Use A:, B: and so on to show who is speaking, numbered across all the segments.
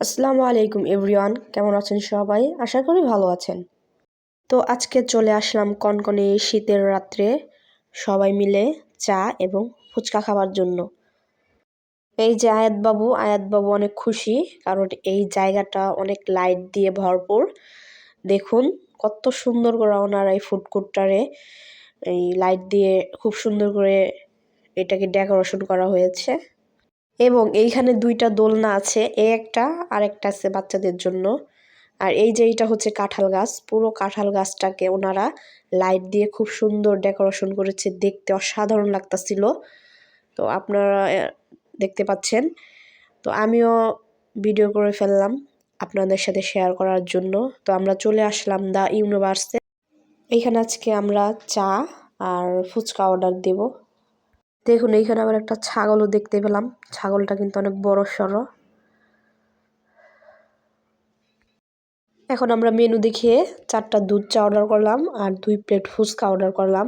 A: আসসালামু আলাইকুম এভরিওয়ান, কেমন আছেন সবাই? আশা করি ভালো আছেন। তো আজকে চলে আসলাম কনকনে শীতের রাত্রে সবাই মিলে চা এবং ফুচকা খাবার জন্য। এই যে আয়াতবাবু অনেক খুশি, কারণ এই জায়গাটা অনেক লাইট দিয়ে ভরপুর। দেখুন কত সুন্দর করে ওনারা এই ফুড কোর্টটারে এই লাইট দিয়ে খুব সুন্দর করে এটাকে ডেকোরেশন করা হয়েছে। এবং এইখানে দুইটা দোলনা আছে, একটা আর একটা আছে বাচ্চাদের জন্য। আর এই যে এটা হচ্ছে কাঁঠাল গাছ, পুরো কাঁঠাল গাছটাকে ওনারা লাইট দিয়ে খুব সুন্দর ডেকোরেশন করেছে, দেখতে অসাধারণ লাগতাছিল। তো আপনারা দেখতে পাচ্ছেন। তো আমিও ভিডিও করে ফেললাম আপনাদের সাথে শেয়ার করার জন্য। তো আমরা চলে আসলাম দ্য ইউনিভার্সে। এইখানে আজকে আমরা চা আর ফুচকা অর্ডার দেব। দেখুন এইখানে আবার একটা ছাগলও দেখতে পেলাম, ছাগলটা কিন্তু অনেক বড় সড়ো। এখন আমরা মেনু দেখে 4টা দুধ চা অর্ডার করলাম আর 2 প্লেট ফুচকা অর্ডার করলাম।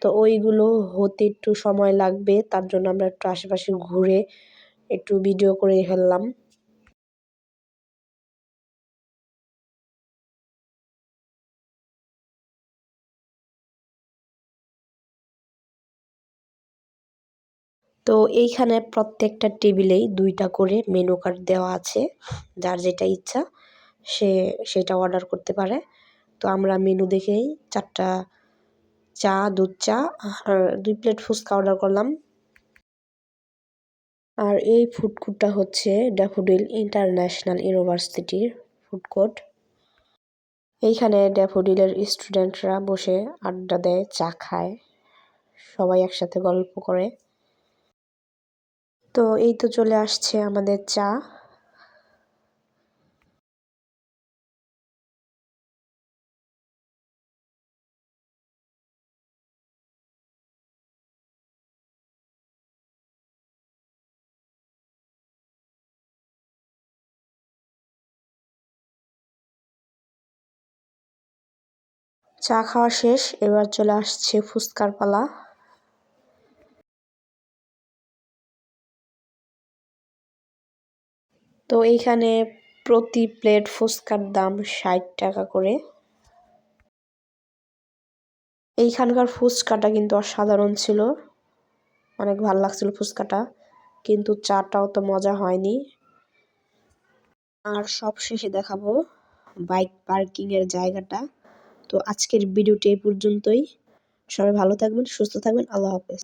A: তো ওইগুলো হতে একটু সময় লাগবে, তার জন্য আমরা একটু আশেপাশে ঘুরে একটু ভিডিও করে ফেললাম। তো এইখানে প্রত্যেকটা টেবিলেই 2টা করে মেনু কার্ড দেওয়া আছে, যার যেটা ইচ্ছা সে সেটা অর্ডার করতে পারে। তো আমরা মেনু দেখেই 4টা চা, দুধ চা আর 2 প্লেট ফুচকা অর্ডার করলাম। আর এই ফুড কোর্টটা হচ্ছে ড্যাফোডিল ইন্টারন্যাশনাল ইউনিভার্সিটির ফুড কোর্ট। এইখানে ড্যাফোডিলের স্টুডেন্টরা বসে আড্ডা দেয়, চা খায়, সবাই একসাথে গল্প করে। তো এই তো চলে আসছে আমাদের চা। চা খাওয়া শেষ, এবার চলে আসছে ফুচকার পালা। তো এইখানে প্রতি প্লেট ফুচকার দাম 60 টাকা করে। এইখানকার ফুচকাটা কিন্তু অসাধারণ ছিল, অনেক ভালো লাগছিল ফুচকাটা, কিন্তু চাটাও তো মজা হয়নি। আর সবশেষে দেখাবো বাইক পার্কিং এর জায়গাটা। তো আজকের ভিডিওটি এই পর্যন্তই। সবাই ভালো থাকবেন, সুস্থ থাকবেন। আল্লাহ হাফেজ।